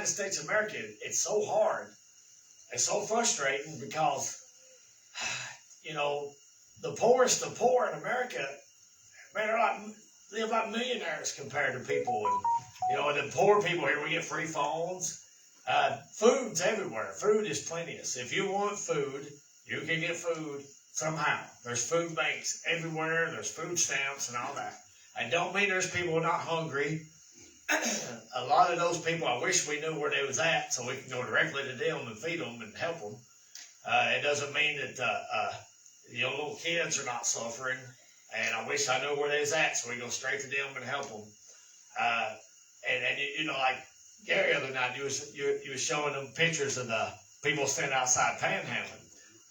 United States of America, it's so hard. It's so frustrating because, you know, the poorest of poor in America, man, they live like millionaires compared to people. And, you know, and the poor people here, we get free phones. Food's everywhere. Food is plenteous. If you want food, you can get food somehow. There's food banks everywhere. There's food stamps and all that. I don't mean there's people not hungry. A lot of those people, I wish we knew where they was at so we can go directly to them and feed them and help them. It doesn't mean that, you know, little kids are not suffering. And I wish I knew where they was at so we go straight to them and help them. And you know, like Gary the other night, you was showing them pictures of the people standing outside panhandling.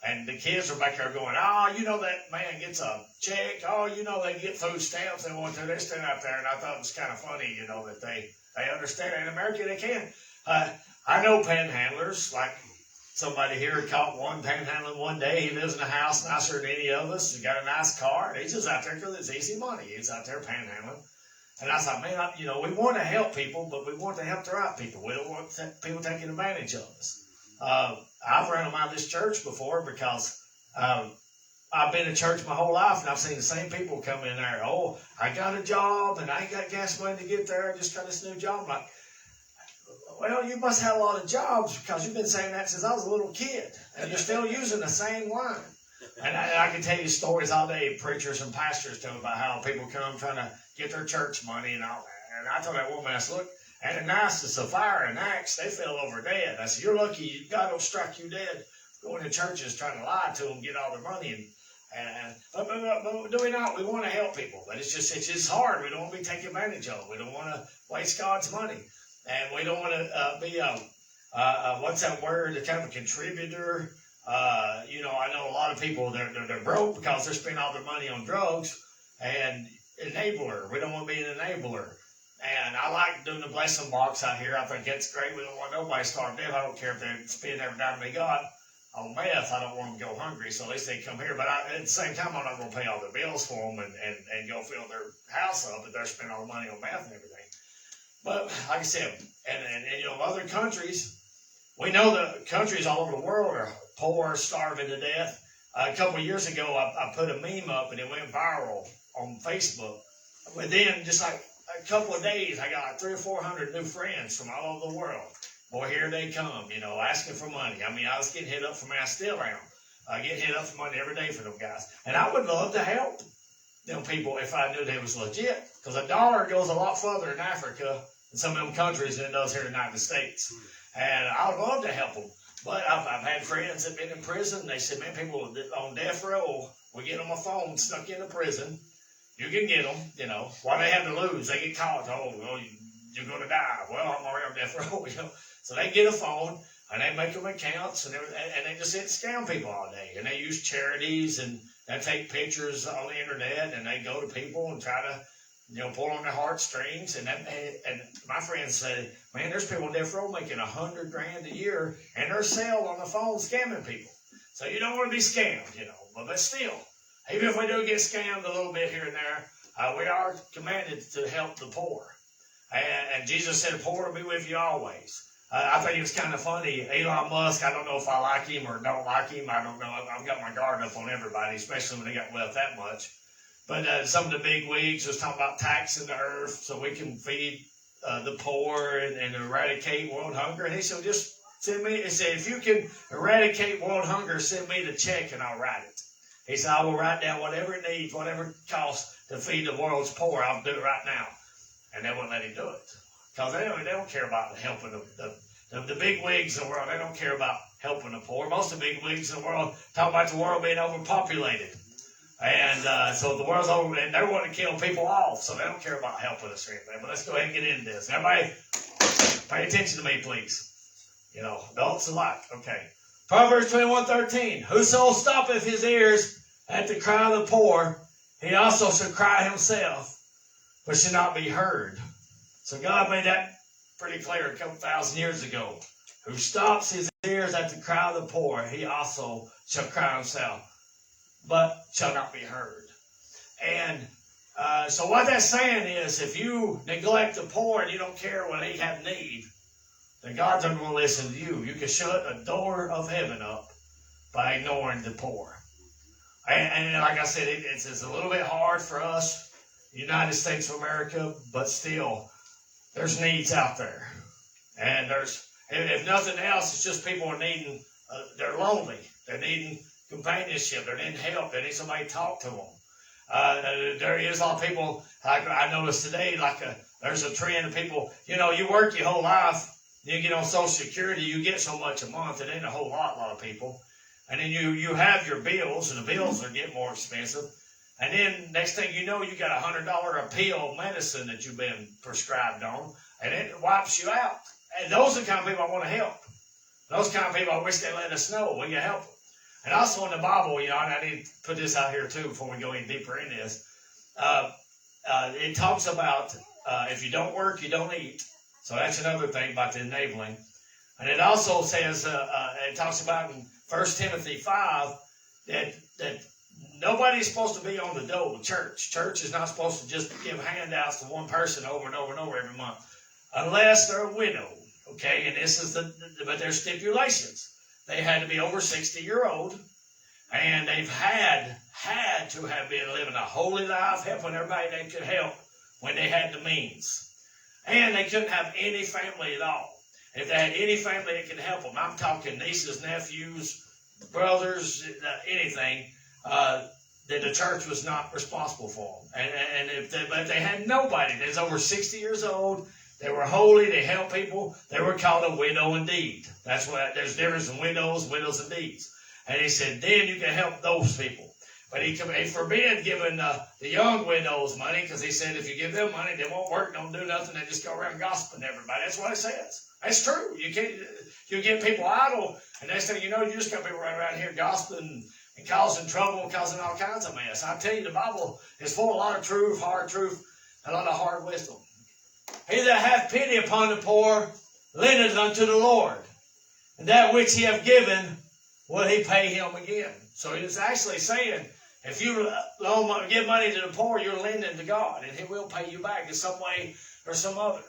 And the kids are back there going, oh, you know that man gets a check. Oh, you know they get food stamps. They want to. They're standing out there. And I thought it was kind of funny, you know, that they understand. In America, they can. I know panhandlers. Like somebody here caught one panhandling one day. He lives in a house nicer than any of us. He's got a nice car. And he's just out there because it's easy money. He's out there panhandling. And I thought, man, you know, we want to help people, but we want to help the right people. We don't want people taking advantage of us. I've run them out of this church before because I've been in church my whole life, and I've seen the same people come in there. Oh, I got a job, and I ain't got gas money to get there. I just got this new job. I'm like, well, you must have a lot of jobs because you've been saying that since I was a little kid, and you're still using the same line. And I can tell you stories all day. Preachers and pastors tell me about how people come trying to get their church money and all that. And I told that woman, I said, look, and the nice, the Sapphire and Acts, they fell over dead. I said, you're lucky God will strike you dead going to churches trying to lie to them, get all their money. But do we not? We want to help people, but it's just hard. We don't want to be taken advantage of. We don't want to waste God's money. And we don't want to be what's that word? Kind of a contributor. You know, I know a lot of people, they're broke because they're spending all their money on drugs. And enabler. We don't want to be an enabler. And I like doing the blessing box out here. I think that's great. We don't want nobody to starve death. I don't care if they spend every dime they got on meth. I don't want them to go hungry, so at least they come here. But at the same time, I'm not going to pay all their bills for them and go fill their house up if they're spending all the money on meth and everything. But like I said, and you know, other countries, we know that countries all over the world are poor, starving to death. A couple of years ago, I put a meme up and it went viral on Facebook. But then, just like a couple of days, I got like 300 or 400 new friends from all over the world. Boy, here they come, you know, asking for money. I mean, I was getting hit up for money. I still am. I get hit up for money every day for them guys. And I would love to help them people if I knew they was legit. Because a dollar goes a lot further in Africa in some of them countries than it does here in the United States. And I would love to help them. But I've had friends that have been in prison. They said, man, people on death row, we get them a phone stuck in a prison. You can get them, you know. What do they have to lose? They get caught. Oh, well, you're going to die. Well, I'm already on death row, you know. So they get a phone, and they make them accounts, and they just sit and scam people all day. And they use charities, and they take pictures on the internet, and they go to people and try to, you know, pull on their heartstrings. And my friends say, man, there's people on death row making $100,000 a year, and they're selling on the phone scamming people. So you don't want to be scammed, you know. But still, even if we do get scammed a little bit here and there, we are commanded to help the poor. And Jesus said, the poor will be with you always. I think it was kind of funny. Elon Musk, I don't know if I like him or don't like him. I don't know. I've got my guard up on everybody, especially when they got wealth that much. But some of the big wigs was talking about taxing the earth so we can feed the poor and eradicate world hunger. And he said, just send me. He said, if you can eradicate world hunger, send me the check and I'll write it. He said, I will write down whatever it needs, whatever it costs to feed the world's poor. I'll do it right now. And they wouldn't let him do it. Because they don't care about helping the big wigs in the world. They don't care about helping the poor. Most of the big wigs in the world talk about the world being overpopulated. And so the world's over, and they're wanting to kill people off. So they don't care about helping us or anything. But let's go ahead and get into this. Everybody, pay attention to me, please. You know, adults alike. Okay. Proverbs 21:13. Whoso stoppeth his ears at the cry of the poor, he also shall cry himself, but shall not be heard. So God made that pretty clear a couple thousand years ago. Who stops his ears at the cry of the poor, he also shall cry himself, but shall not be heard. And so what that's saying is, if you neglect the poor and you don't care when they have need, then and God's not going to listen to you. You can shut a door of heaven up by ignoring the poor. And like I said, it's a little bit hard for us, United States of America, but still, there's needs out there. And if nothing else, it's just people are needing, they're lonely. They're needing companionship. They're needing help. They need somebody to talk to them. There is a lot of people, like I noticed today, there's a trend of people, you work your whole life, you get on Social Security, you get so much a month. It ain't a lot of people. And then you have your bills, and the bills are getting more expensive. And then next thing you know, you got $100 a pill of medicine that you've been prescribed on, and it wipes you out. And those are the kind of people I want to help. Those kind of people, I wish they let us know. We can help them. And also in the Bible, and I need to put this out here too before we go any deeper in this. It talks about if you don't work, you don't eat. So that's another thing about the enabling. And it also says, it talks about in 1 Timothy 5 that nobody's supposed to be on the dole of church. Church is not supposed to just give handouts to one person over and over and over every month, unless they're a widow. Okay, and this is but there's stipulations. They had to be over 60-year-old, and they've had to have been living a holy life, helping everybody they could help when they had the means. And they couldn't have any family at all. If they had any family that could help them, I'm talking nieces, nephews, brothers, anything, that the church was not responsible for them. But they had nobody that's over 60 years old. They were holy. They helped people. They were called a widow indeed. That's what there's difference in widows and deeds. And he said, then you can help those people. But he forbid giving the young widows money, because he said if you give them money, they won't work, don't do nothing, they just go around gossiping to everybody. That's what it says. That's true. You get people idle, and next thing you know, you just got people running around here gossiping and causing trouble and causing all kinds of mess. I tell you, the Bible is full of a lot of truth, hard truth, and a lot of hard wisdom. He that hath pity upon the poor lendeth unto the Lord, and that which he hath given will he pay him again. So it's actually saying, if you give money to the poor, you're lending to God, and he will pay you back in some way or some other.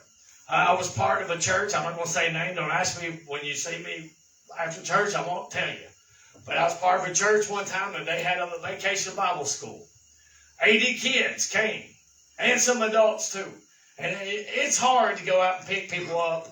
I was part of a church. I'm not going to say a name. Don't ask me when you see me after church. I won't tell you. But I was part of a church one time, and they had a vacation Bible school. 80 kids came, and some adults too. And it's hard to go out and pick people up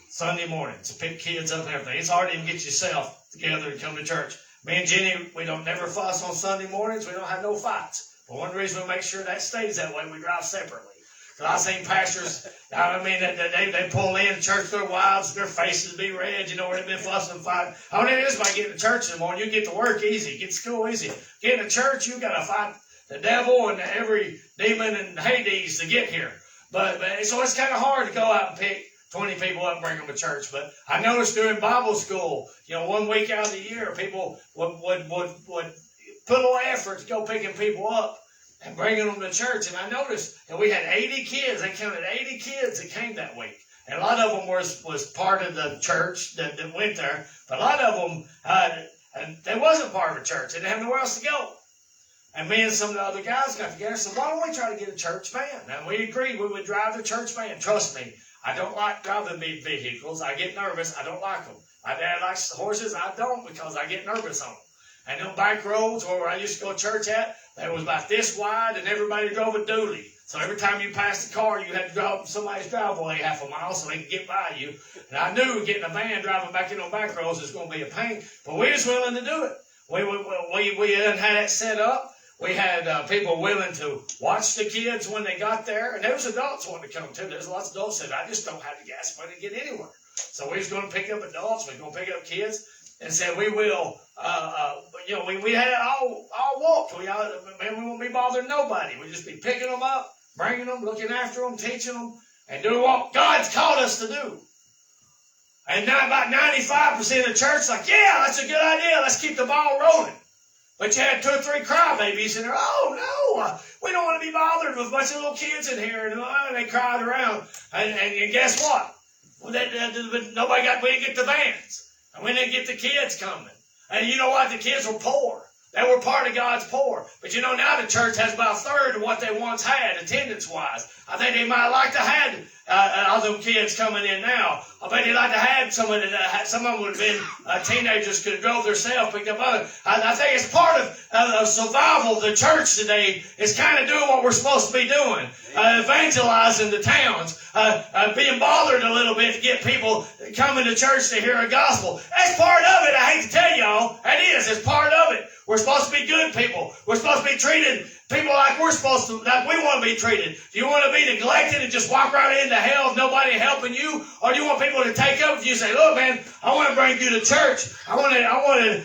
Sunday mornings, to pick kids up and everything. It's hard to even get yourself together and come to church. Me and Jenny, we don't never fuss on Sunday mornings. We don't have no fights. But one reason we make sure that stays that way, we drive separately. Because I've seen pastors, they pull in church, their wives, their faces be red, where they've been fussing and fighting. How many it is by getting to church in the morning? You get to work easy, get to school easy. Getting to church, you got to fight the devil and every demon in Hades to get here. But so it's kind of hard to go out and pick 20 people up and bring them to church. But I noticed during Bible school, 1 week out of the year, people would put a little effort to go picking people up and bringing them to church. And I noticed that we had 80 kids. They counted 80 kids that came that week. And a lot of them was part of the church that went there. But a lot of them, they wasn't part of a church. They didn't have nowhere else to go. And me and some of the other guys got together and said, why don't we try to get a church van? And we agreed we would drive the church van. Trust me, I don't like driving big vehicles. I get nervous. I don't like them. My dad likes horses. I don't, because I get nervous on them. And them back roads where I used to go to church at, they was about this wide, and everybody drove a dually. So every time you passed the car, you had to drive somebody's driveway half a mile so they could get by you. And I knew getting a van driving back in on back roads was going to be a pain, but we was willing to do it. We hadn't had it set up. We had people willing to watch the kids when they got there, and there was adults wanting to come too. There's lots of adults that said, I just don't have the gas money to get anywhere. So we was going to pick up adults, we were going to pick up kids, and said we will. We had it all walked. We won't be bothering nobody. We just be picking them up, bringing them, looking after them, teaching them, and doing what God's called us to do. And now about 95% of the church like, yeah, that's a good idea. Let's keep the ball rolling. But you had 2 or 3 crybabies in there. Oh, no, we don't want to be bothered with a bunch of little kids in here. And they cried around. And guess what? Well, we didn't get the vans. And we didn't get the kids coming. And you know what? The kids were poor. They were part of God's poor. But now the church has about a third of what they once had, attendance-wise. I think they might have liked to have all them kids coming in now. I bet you'd like to have some of them would have been teenagers, could have drove themselves, picked up other. I think it's part of survival of the church today is kind of doing what we're supposed to be doing, evangelizing the towns, being bothered a little bit to get people coming to church to hear a gospel. That's part of it. I hate to tell y'all, that is. It's part of it. We're supposed to be good people. We're supposed to be treated people like we want to be treated. Do you want to be neglected and just walk right into hell with nobody helping you? Or do you want people to take up with you and say, look, man, I want to bring you to church. I want to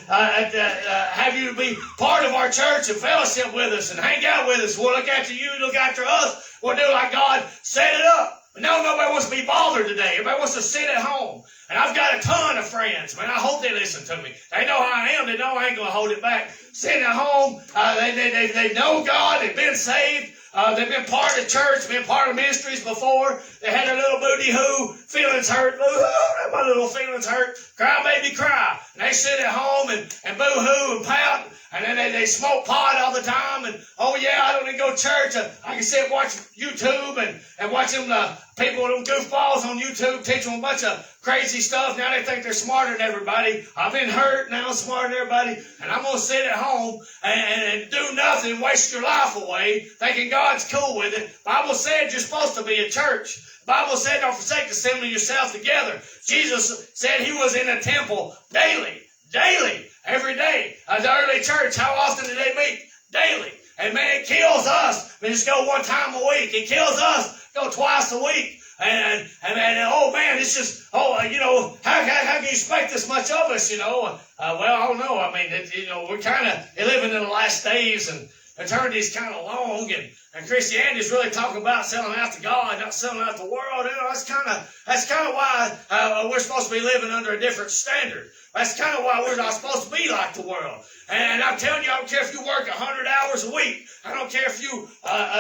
have you be part of our church and fellowship with us and hang out with us. We'll look after you, look after us. We'll do like God set it up. But no, nobody wants to be bothered today. Everybody wants to sit at home. And I've got a ton of friends, man. I hope they listen to me. They know how I am. They know I ain't going to hold it back. Sitting at home, they know God. They've been saved. They've been part of church, been part of ministries before. They had their little booty-hoo, feelings hurt. My little feelings hurt. Cry, baby, cry. And they sit at home and boo-hoo and pout. And then they smoke pot all the time. And, oh, yeah, I don't need to go to church. I can sit and watch YouTube and watch them people, them goofballs on YouTube, teach them a bunch of crazy stuff. Now they think they're smarter than everybody. I've been hurt, now I'm smarter than everybody. And I'm going to sit at home and do nothing, waste your life away, thinking God's cool with it. Bible said you're supposed to be a church. Bible said don't forsake assembling yourself together. Jesus said he was in a temple daily, every day. The early church, how often did they meet? Daily. And man, it kills us. We just go one time a week. It kills us. Go twice a week. And oh man, it's just, how can you expect this much of us, well, I don't know. I mean, we're kind of living in the last days and eternity's kind of long and Christianity is really talking about selling out to God, not selling out to the world. That's kind of why we're supposed to be living under a different standard. That's kind of why we're not supposed to be like the world. And I'm telling you, I don't care if you work 100 hours a week. I don't care if you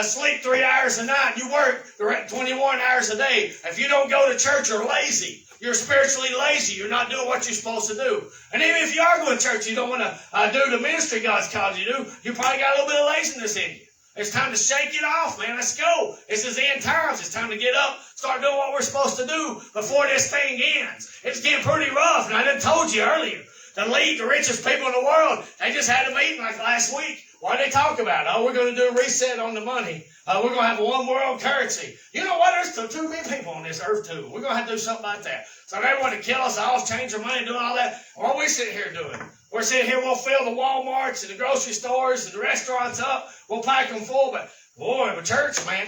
sleep 3 hours a night. You work 21 hours a day. If you don't go to church, you're lazy. You're spiritually lazy. You're not doing what you're supposed to do. And even if you are going to church, you don't want to do the ministry God's called you to do, you probably got a little bit of laziness in you. It's time to shake it off, man. Let's go. This is the end times. It's time to get up, start doing what we're supposed to do before this thing ends. It's getting pretty rough, and I done told you earlier. The richest people in the world, they just had a meeting like last week. What did they talk about? Oh, we're going to do a reset on the money. We're going to have a one world currency. You know what? There's too many people on this earth, too. We're going to have to do something like that. So they want to kill us off, change our money, doing all that. What are we sitting here doing? We're sitting here, we'll fill the Walmarts and the grocery stores and the restaurants up. We'll pack them full. But, boy, the church, man,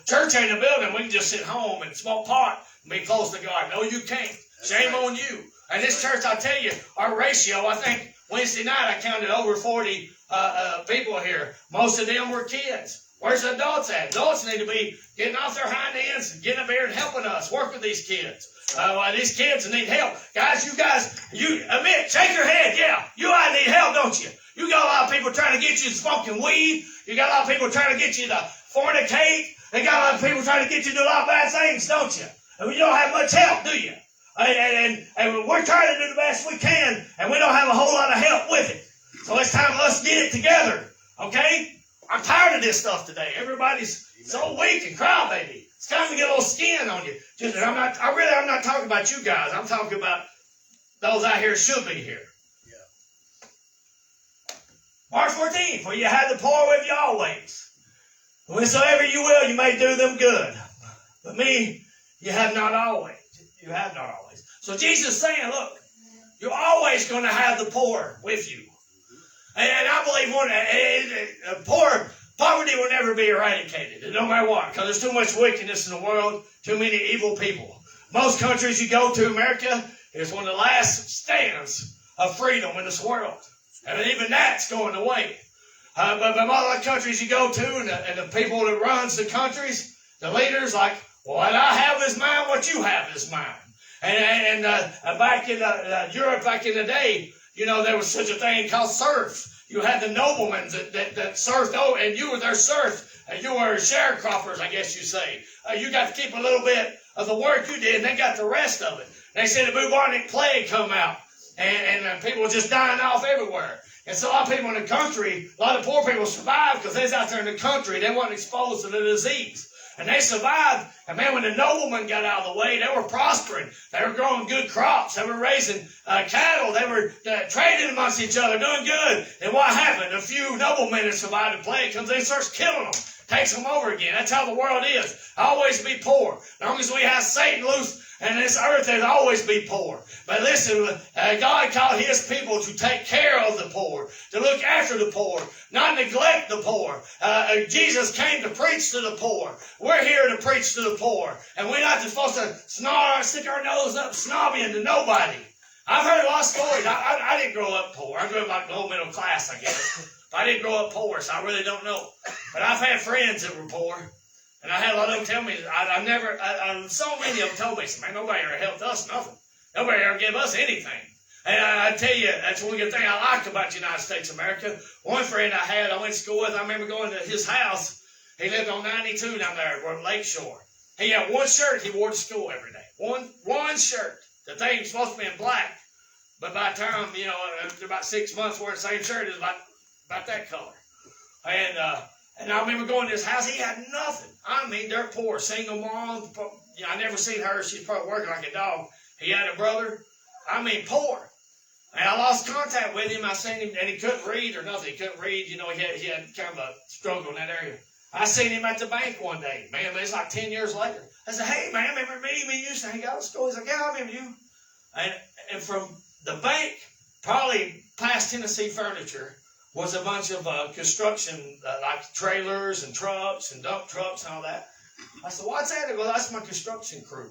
church ain't a building. We can just sit home and smoke pot and be close to God. No, you can't. Shame on you. And this church, I'll tell you, our ratio, I think Wednesday night I counted over 40 people here. Most of them were kids. Where's the adults at? Adults need to be getting off their hind ends and getting up here and helping us, work with these kids. These kids need help. Guys, you admit, shake your head, yeah. You need help, don't you? You got a lot of people trying to get you to smoking weed. You got a lot of people trying to get you to fornicate. They got a lot of people trying to get you to do a lot of bad things, don't you? I mean, you don't have much help, do you? And we're trying to do the best we can, and we don't have a whole lot of help with it. So it's time for us to get it together, okay? I'm tired of this stuff today. Everybody's so weak and crybaby. It's time to get a little skin on you. I'm not talking about you guys. I'm talking about those out here should be here. Yeah. Mark 14, for you have the poor with you always. Whensoever you will, you may do them good. But me, you have not always. You have not always. So Jesus is saying, look, you're always going to have the poor with you. And I believe poverty will never be eradicated, no matter what, because there's too much wickedness in the world, too many evil people. Most countries you go to, America is one of the last stands of freedom in this world. And even that's going away. But other countries you go to, and the people that runs the countries, the leaders, like, what I have is mine, what you have is mine. And back in Europe, back in the day, there was such a thing called serfs. You had the noblemen that serfed, and you were their serf. And you were sharecroppers, I guess you say. You got to keep a little bit of the work you did, and they got the rest of it. They said the bubonic plague come out, and people were just dying off everywhere. And so a lot of people in the country, a lot of poor people survived because they was out there in the country. They weren't exposed to the disease. And they survived. And man, when the noblemen got out of the way, they were prospering. They were growing good crops. They were raising cattle. They were trading amongst each other, doing good. And what happened? A few noblemen that survived the plague comes in and starts killing them. Takes them over again. That's how the world is. Always be poor. As long as we have Satan loose and this earth, there'll always be poor. But listen, God called his people to take care of the poor, to look after the poor, not neglect the poor. Jesus came to preach to the poor. We're here to preach to the poor. And we're not supposed to stick our nose up snobbing to nobody. I've heard a lot of stories. I didn't grow up poor. I grew up like low middle class, I guess. I didn't grow up poor, so I really don't know. But I've had friends that were poor. And I had a lot of them tell me, so many of them told me, man, nobody ever helped us nothing. Nobody ever gave us anything. And I tell you, that's one good thing I like about the United States of America. One friend I went to school with, I remember going to his house. He lived on 92 down there on Lakeshore. He had one shirt he wore to school every day. One shirt. The thing was supposed to be in black. But by the time, after about 6 months wearing the same shirt, it was about that color. And I remember going to his house. He had nothing. I mean, dirt poor. Single mom. I never seen her. She's probably working like a dog. He had a brother. I mean, poor. And I lost contact with him. I seen him, and he couldn't read or nothing. He couldn't read. He had kind of a struggle in that area. I seen him at the bank one day. Man, it's like 10 years later. I said, hey, man, remember me? We used to hang out at school. He's like, yeah, I remember you. And from the bank, probably past Tennessee Furniture, was a bunch of construction, like trailers and trucks and dump trucks and all that. I said, what's that? He goes, that's my construction crew.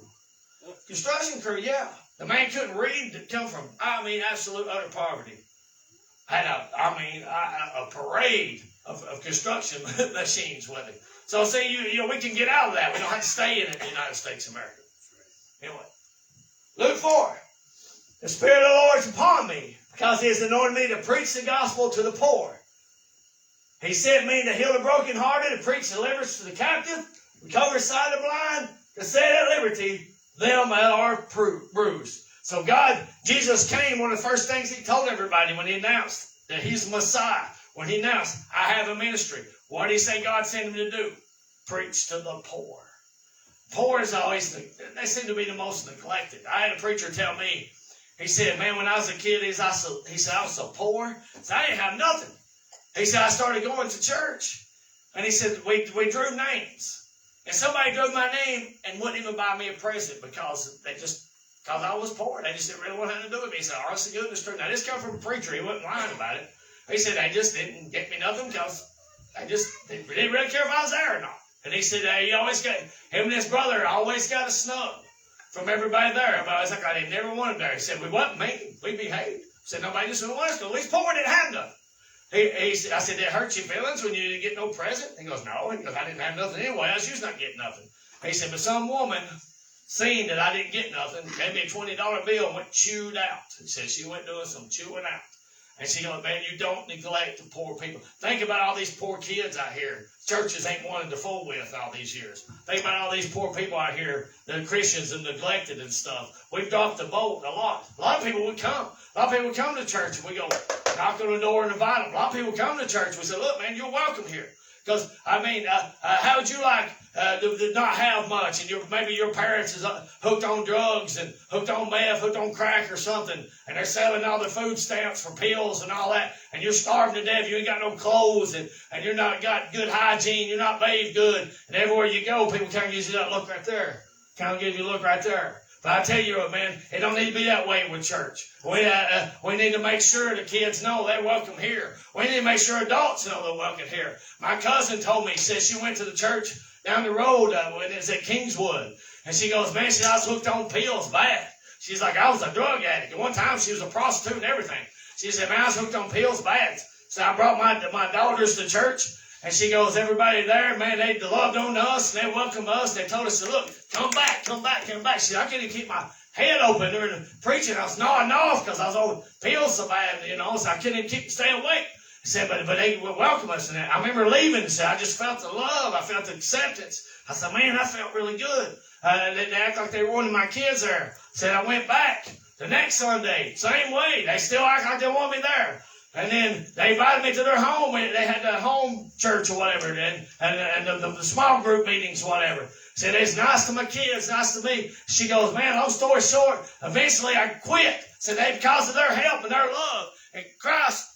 Construction crew, yeah. The man couldn't read to come from, absolute utter poverty. Had a parade of construction machines with him. So see, we can get out of that. We don't have to stay in the United States of America. Anyway, Luke 4. The Spirit of the Lord is upon me, because he has anointed me to preach the gospel to the poor. He sent me to heal the brokenhearted, to preach deliverance to the captive, recover sight of the blind, to set at liberty them that are bruised. So Jesus came, one of the first things he told everybody when he announced that he's the Messiah, when he announced, I have a ministry. What did he say God sent him to do? Preach to the poor. Poor is always, they seem to be the most neglected. I had a preacher tell me, he said, man, when I was a kid, he said, I was so poor. He said, I didn't have nothing. He said, I started going to church. And he said, we drew names. And somebody drew my name and wouldn't even buy me a present because I was poor. They just didn't really want nothing to do with me. He said, honest to goodness truth. Now, this come from a preacher. He wasn't lying about it. He said, they just didn't get me nothing because they didn't really care if I was there or not. And he said, him and his brother always got a snub from everybody there. Everybody was like, I didn't never want him there. He said, we wasn't mean. We behaved. He said, nobody just didn't want us to. At least poor didn't have nothing. I said, did it hurt your feelings when you didn't get no present? He goes, no. He goes, I didn't have nothing anyway. I was just not getting nothing. He said, but some woman seen that I didn't get nothing, gave me a $20 bill and went chewed out. He said she went doing some chewing out. And she goes, man, you don't neglect the poor people. Think about all these poor kids out here. Churches ain't wanted to fool with all these years. Think about all these poor people out here, the Christians and neglected and stuff. We've dropped the boat a lot. A lot of people would come. A lot of people would come to church and we go knock on the door and invite them. A lot of people come to church. We say, look, man, you're welcome here. Because, how would you like to not have much? And maybe your parents is hooked on drugs and hooked on meth, hooked on crack or something. And they're selling all their food stamps for pills and all that. And you're starving to death. You ain't got no clothes. And you're not got good hygiene. You're not bathed good. And everywhere you go, people kind of give you that look right there. Kind of give you a look right there. But I tell you what, man, it don't need to be that way with church. We need to make sure the kids know they're welcome here. We need to make sure adults know they're welcome here. My cousin told me, said she went to the church down the road when it's at Kingswood. And she goes, man, I was hooked on pills bad. She's like, I was a drug addict. At one time, she was a prostitute and everything. She said, man, I was hooked on pills bad. So I brought my daughters to church. And she goes, everybody there, man, they loved on us, and they welcomed us. They told us, look, come back. She said, I couldn't even keep my head open during the preaching. I was nodding off because I was on pills so bad, so I couldn't even stay awake. He said, but they would welcome us. And I remember leaving and said, I just felt the love. I felt the acceptance. I said, man, I felt really good. They act like they wanted my kids there. Said, I went back the next Sunday, same way. They still act like they want me there. And then they invited me to their home. They had the home church or whatever, and the small group meetings, whatever. Said, it's nice to my kids, nice to me. She goes, man, long story short, eventually I quit. Said, because of their help and their love and Christ.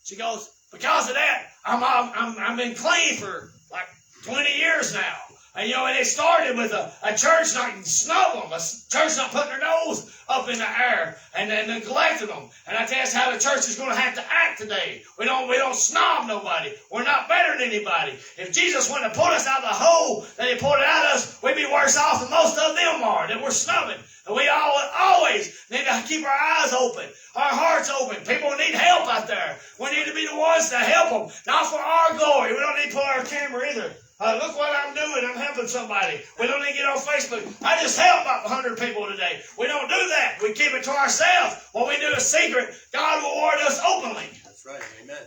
She goes, because of that, I'm been clean for like 20 years now. And, and it started with a church not snub them, a church not putting their nose up in the air and then neglecting them. And I tell you, that's how the church is going to have to act today. We don't snob nobody. We're not better than anybody. If Jesus wanted to pull us out of the hole that he pulled it out of us, we'd be worse off than most of them are, that we're snubbing. And we always need to keep our eyes open, our hearts open. People need help out there. We need to be the ones to help them, not for our glory. We don't need to pull our camera either. Look what I'm doing. I'm helping somebody. We don't need to get on Facebook. I just helped about 100 people today. We don't do that. We keep it to ourselves. What we do is secret. God will reward us openly. That's right. Amen.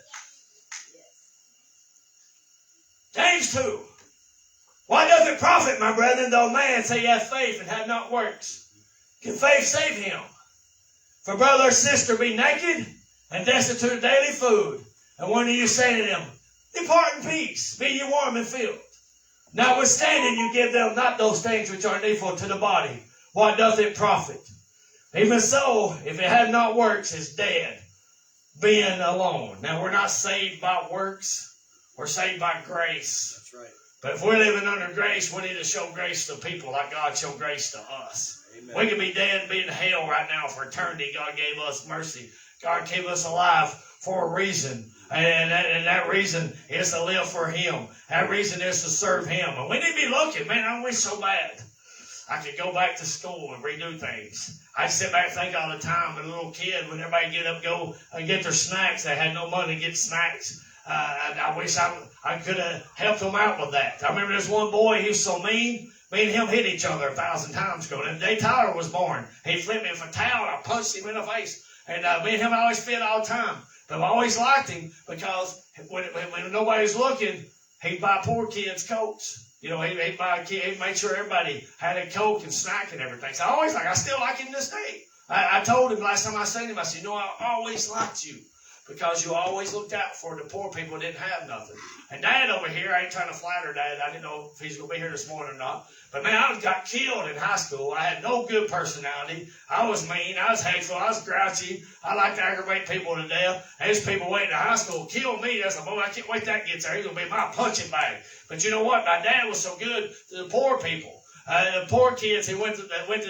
James 2. What doth it profit, my brethren, though a man say he hath faith and have not works? Can faith save him? For brother or sister be naked and destitute of daily food, and one of you say to them, depart in peace, be ye warm and filled. Notwithstanding, you give them not those things which are needful to the body. What doth it profit? Even so, if it have not works, it's dead, being alone. Now, we're not saved by works. We're saved by grace. That's right. But if we're living under grace, we need to show grace to people like God showed grace to us. Amen. We could be dead and be in hell right now for eternity. God gave us mercy. God gave us alive for a reason. And that reason is to live for Him. That reason is to serve Him. And we need to be looking. Man, I wish so bad I could go back to school and redo things. I sit back and think all the time, as a little kid, when everybody get up, go and get their snacks, they had no money to get snacks. I wish I could have helped them out with that. I remember this one boy, he was so mean. Me and him hit each other 1,000 times ago. The day Tyler was born, he flipped me with a towel, and I punched him in the face. And me and him always fit all the time. But I've always liked him because when nobody's looking, he'd buy poor kids Cokes. He'd buy a kid, he'd make sure everybody had a Coke and snack and everything. So I still like him this day. I told him last time I seen him, I said, I always liked you because you always looked out for the poor people who didn't have nothing. And Dad over here, I ain't trying to flatter Dad. I didn't know if he's going to be here this morning or not. But man, I got killed in high school. I had no good personality. I was mean. I was hateful. I was grouchy. I liked to aggravate people to death. There's people waiting in high school kill me. That's boy, I can't wait till that gets there. He's going to be my punching bag. But you know what? My dad was so good to the poor people. The poor kids that went to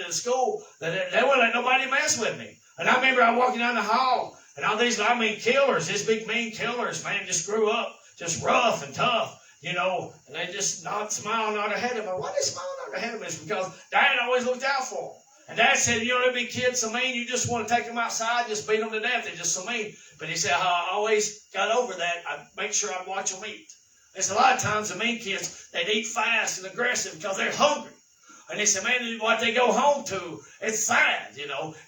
the school, they wouldn't let nobody mess with me. And I remember I walking down the hall, and all these, killers, these big mean killers, man, just grew up just rough and tough. And they just not smiling on their head of them. Why they smiling on their head of them? It's because Dad always looked out for them. And Dad said, there'll be kids so mean, you just want to take them outside, just beat them to death. They're just so mean. But he said, I always got over that. I make sure I watch them eat. There's a lot of times the mean kids, they'd eat fast and aggressive because they're hungry. And he said, man, what they go home to, it's sad,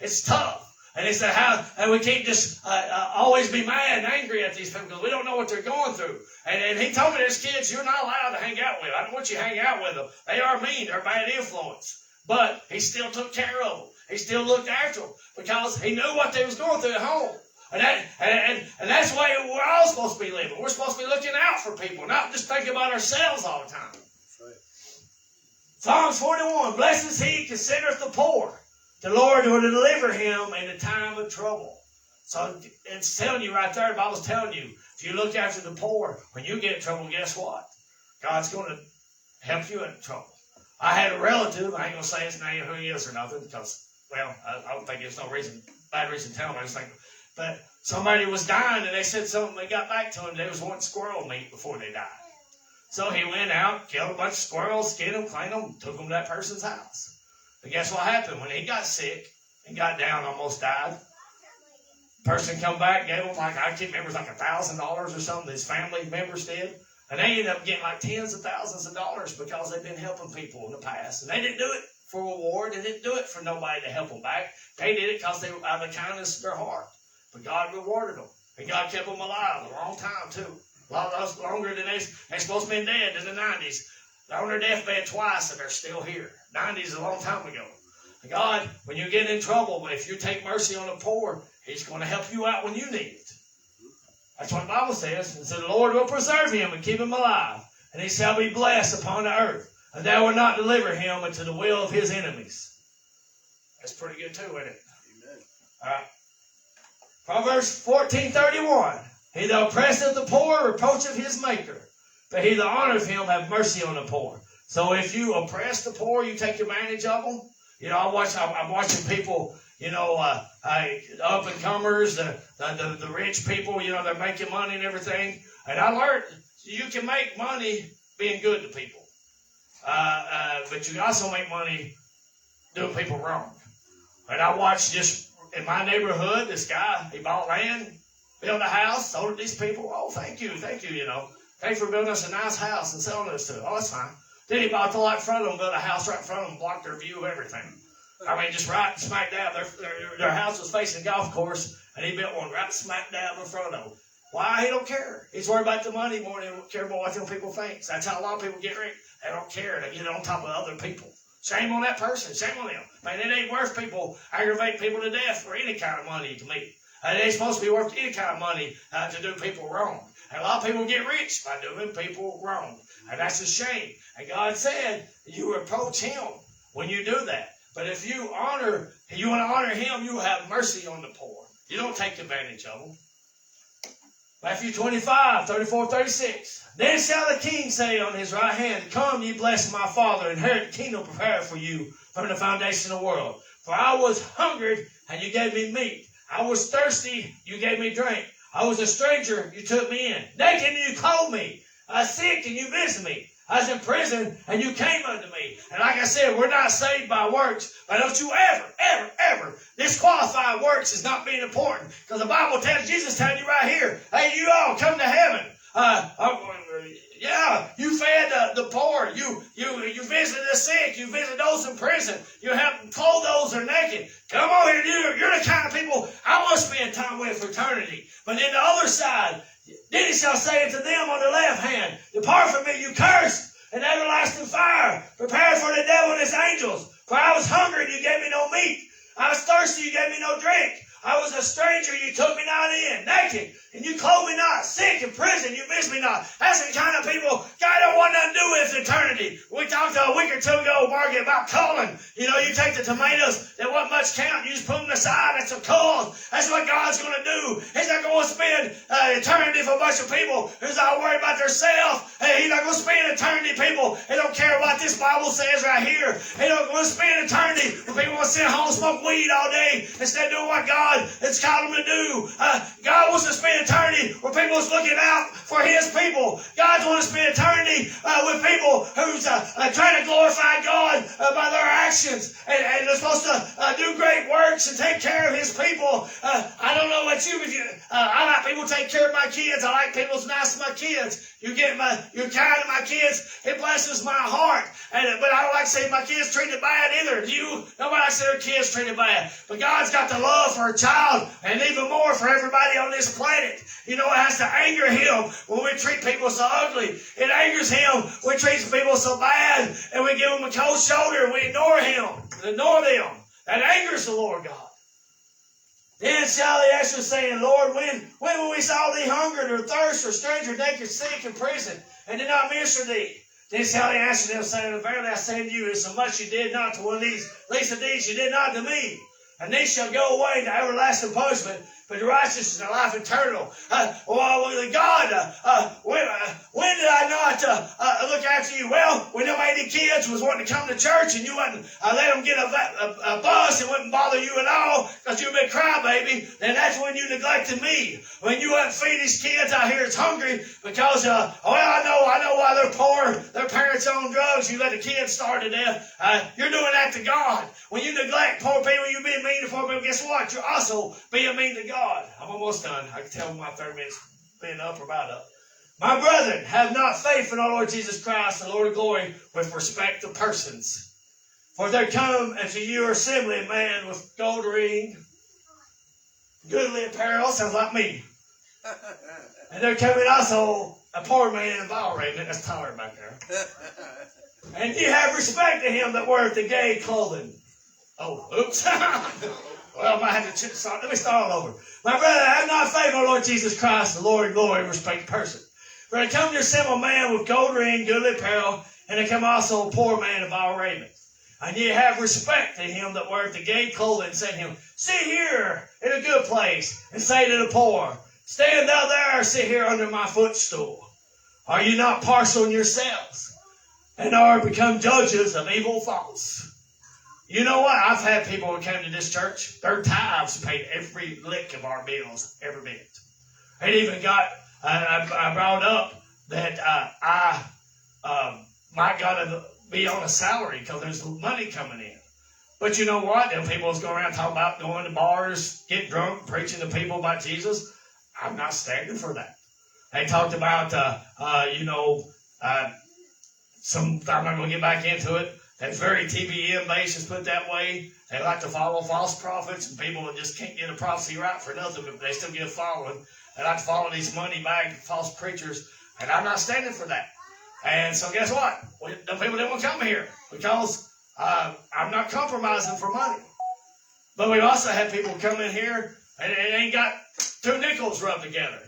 it's tough. And he said, and we can't just always be mad and angry at these people because we don't know what they're going through. And he told me, there's kids you're not allowed to hang out with. I don't want you to hang out with them. They are mean. They're bad influence. But he still took care of them. He still looked after them because he knew what they was going through at home. And that's the way we're all supposed to be living. We're supposed to be looking out for people, not just thinking about ourselves all the time. That's right. Psalms 41, blessed is he considereth the poor. The Lord will deliver him in the time of trouble. So it's telling you right there, the Bible's telling you, if you look after the poor, when you get in trouble, guess what? God's going to help you in trouble. I had a relative, I ain't going to say his name, who he is or nothing, because, I don't think there's no bad reason to tell him. I just think, but somebody was dying, and they said something, they got back to him, they was wanting squirrel meat before they died. So he went out, killed a bunch of squirrels, skinned them, cleaned them, took them to that person's house. But guess what happened? When he got sick and got down, almost died, person come back, gave him I can't remember, it was like $1,000 or something, his family members did. And they ended up getting like tens of thousands of dollars because they've been helping people in the past. And they didn't do it for a reward. They didn't do it for nobody to help them back. They did it because they were out of the kindness of their heart. But God rewarded them. And God kept them alive a long time, too. A lot longer than they're supposed to be dead in the 90s. They're on their deathbed twice and they're still here. 90s is a long time ago. And God, when you get in trouble, if you take mercy on the poor, He's going to help you out when you need it. That's what the Bible says. And so the Lord will preserve him and keep him alive, and he shall be blessed upon the earth. And thou wilt not deliver him into the will of his enemies. That's pretty good too, isn't it? Amen. All right. Proverbs 14:31. He that oppresseth the poor reproacheth his maker, but he that honoreth him have mercy on the poor. So if you oppress the poor, you take advantage of them. You know, I'm watching people, you know, up and comers, the rich people, you know, they're making money and everything. And I learned you can make money being good to people. But you can also make money doing people wrong. And I watched just in my neighborhood, this guy, he bought land, built a house, sold it to these people. Oh, thank you, you know. Thanks for building us a nice house and selling us to it. Oh, that's fine. Then he bought the lot in front of them, built a house right in front of them, blocked their view of everything. I mean, just right smack dab. Their house was facing a golf course, and he built one right smack dab in front of them. Why? He don't care. He's worried about the money more than he care about what them people think. That's how a lot of people get rich. They don't care. They get on top of other people. Shame on that person. Shame on them. Man, it ain't worth people aggravating people to death for any kind of money to me. It ain't supposed to be worth any kind of money to do people wrong. And a lot of people get rich by doing people wrong. And that's a shame. And God said, you reproach him when you do that. But if you want to honor him, you have mercy on the poor. You don't take advantage of them. Matthew 25:34-36. Then shall the king say on his right hand, Come, ye blessed of my Father, inherit the kingdom prepared for you from the foundation of the world. For I was hungered, and you gave me meat. I was thirsty, you gave me drink. I was a stranger, you took me in. Naked, and you clothed me. I was sick, and you visited me. I was in prison, and you came unto me. And like I said, we're not saved by works. But don't you ever disqualify works as not being important. Because the Bible tells, Jesus telling you right here, hey, you all come to heaven. You fed the poor. You visited the sick. You visited those in prison. You helped clothe those that are naked. Come on here. You're the kind of people I want to spend time with for eternity. But then the other side, then he shall say unto them on the left hand, Depart from me, you cursed, and everlasting fire, prepared for the devil and his angels. For I was hungry, and you gave me no meat. I was thirsty, you gave me no drink. I was a stranger, you took me not in. Naked, and you clothed me not. Sick, in prison, you visited me not. That's the kind of people God don't want nothing to do with eternity. We talked a week or two ago, Margie, about culling. You know, you take the tomatoes that wasn't much count, you just put them aside. That's a cull. That's what God's going to do. He's not going to spend eternity for a bunch of people who's all worried about themselves. He's not going to spend eternity people. He don't care what this Bible says right here. He don't want to spend eternity when people want to sit home and smoke weed all day instead of doing what God has called them to do. God wants to spend eternity where people is looking out for his people. God wants to spend eternity with people who's trying to glorify God by their actions. And they're supposed to do great works and take care of his people. I don't know about you, but I like people take care of my kids. I like people's nice to my kids. You're kind to my kids. It blesses my heart. But I don't like to say my kids treated bad either. Nobody likes to see their kids treated bad. But God's got the love for a child and even more for everybody on this planet. You know, it has to anger him when we treat people so ugly. It angers him when we treat people so bad and we give them a cold shoulder and we ignore them. That angers the Lord God. Then shall they answer, saying, Lord, when will we saw thee hungered or thirst or stranger, naked, sick, in prison, and did not minister thee? Then shall they answer them, saying, Verily I say unto you, insomuch you did not to one of these least of these, you did not to me. And these shall go away into everlasting punishment, but the righteous and the life eternal. God, when did I not look after you? Well, when them 80 kids was wanting to come to church and you wouldn't let them get a bus and wouldn't bother you at all because you've been crybaby, then that's when you neglected me. When you wouldn't feed these kids out here that's hungry because, I know why they're poor. Their parents own drugs. You let the kids starve to death. You're doing that to God. When you neglect poor people, you being mean to poor people, guess what? You're also being mean to God. I'm almost done. I can tell my 30 minutes being up or about up. My brethren, have not faith in our Lord Jesus Christ, the Lord of glory, with respect of persons. For there come unto your assembly a man with gold ring, goodly apparel, sounds like me. And there coming also a poor man in vile raiment, that's Tyler back there. And ye have respect to him that weareth the gay clothing. Oh, oops. Well, I had to start. Let me start all over. My brother, I have not faith in our Lord Jesus Christ, the Lord, glory, and respect person. For I come to a simple man with gold ring, goodly apparel, and I come also a poor man of all raiment. And ye have respect to him that weareth the gay clothing, and say to him, sit here in a good place, and say to the poor, stand thou there, sit here under my footstool. Are you not partial in yourselves, and are become judges of evil thoughts? You know what? I've had people who came to this church, their tithes paid every lick of our bills, every bit. It even got, I brought up that I might got to be on a salary because there's money coming in. But you know what? Them people was going around talking about going to bars, get drunk, preaching to people about Jesus. I'm not standing for that. They talked about, I'm not going to get back into it. That's very TBM based, is put that way. They like to follow false prophets, and people that just can't get a prophecy right for nothing, but they still get following. They like to follow these money bag false preachers, and I'm not standing for that. And so guess what? The people didn't want to come here because I'm not compromising for money. But we've also had people come in here and it ain't got two nickels rubbed together.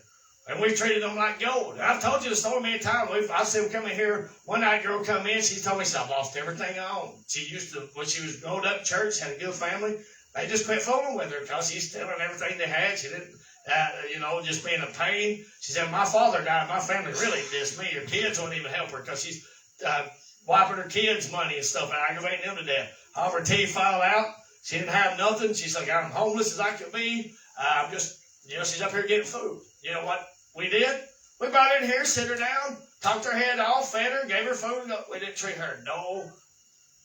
And we treated them like gold. And I've told you the story many times. I've seen them come in here. One night, a girl come in. She told me, I've lost everything I own. She used to, when she was growing up in church, had a good family. They just quit fooling with her because she's stealing everything they had. She didn't, just being a pain. She said, my father died. My family really dissed me. Her kids won't even help her because she's wiping her kids' money and stuff and aggravating them to death. All her teeth fell out. She didn't have nothing. She's like, I'm homeless as I could be. I'm just, she's up here getting food. You know what we did? We brought her in here, sit her down, talked her head off, fed her, gave her food. We didn't treat her no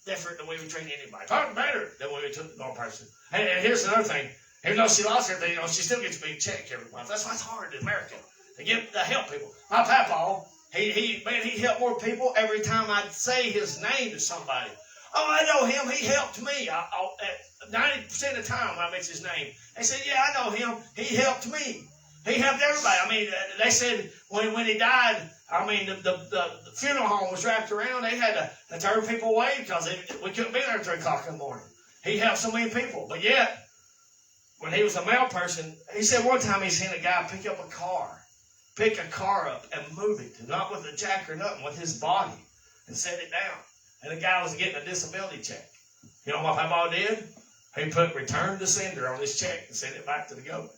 different than we would treat anybody. Probably better than we would treat the normal person. And here's another thing. Even though she lost everything, she still gets a big check every month. That's why it's hard in America to help people. My papa, he helped more people every time I'd say his name to somebody. Oh, I know him. He helped me. 90% of the time when I mention his name, they said, yeah, I know him. He helped me. He helped everybody. I mean, they said when he died, I mean, the funeral home was wrapped around. They had to turn people away because we couldn't be there at 3 o'clock in the morning. He helped so many people. But yet, when he was a male person, he said one time he seen a guy pick a car up and move it, not with a jack or nothing, with his body, and set it down. And the guy was getting a disability check. You know what my papa did? He put return to sender on his check and sent it back to the government.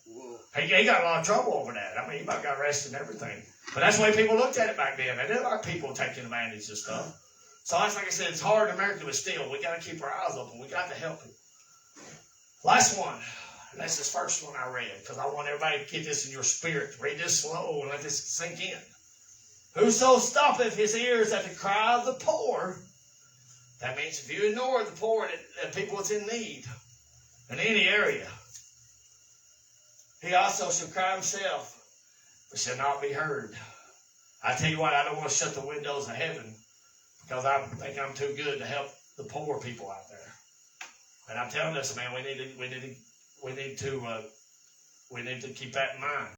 He got a lot of trouble over that. I mean, he about got arrested and everything. But that's the way people looked at it back then. They didn't like people taking advantage of stuff. So that's like I said, it's hard in America, but still, we got to keep our eyes open. We got to help people. Last one. And that's the first one I read, because I want everybody to get this in your spirit. Read this slow and let this sink in. Whoso stoppeth his ears at the cry of the poor, that means if you ignore the poor, the people that's in need in any area, he also shall cry himself, but shall not be heard. I tell you what, I don't want to shut the windows of heaven because I think I'm too good to help the poor people out there. And I'm telling us, man, we need to keep that in mind.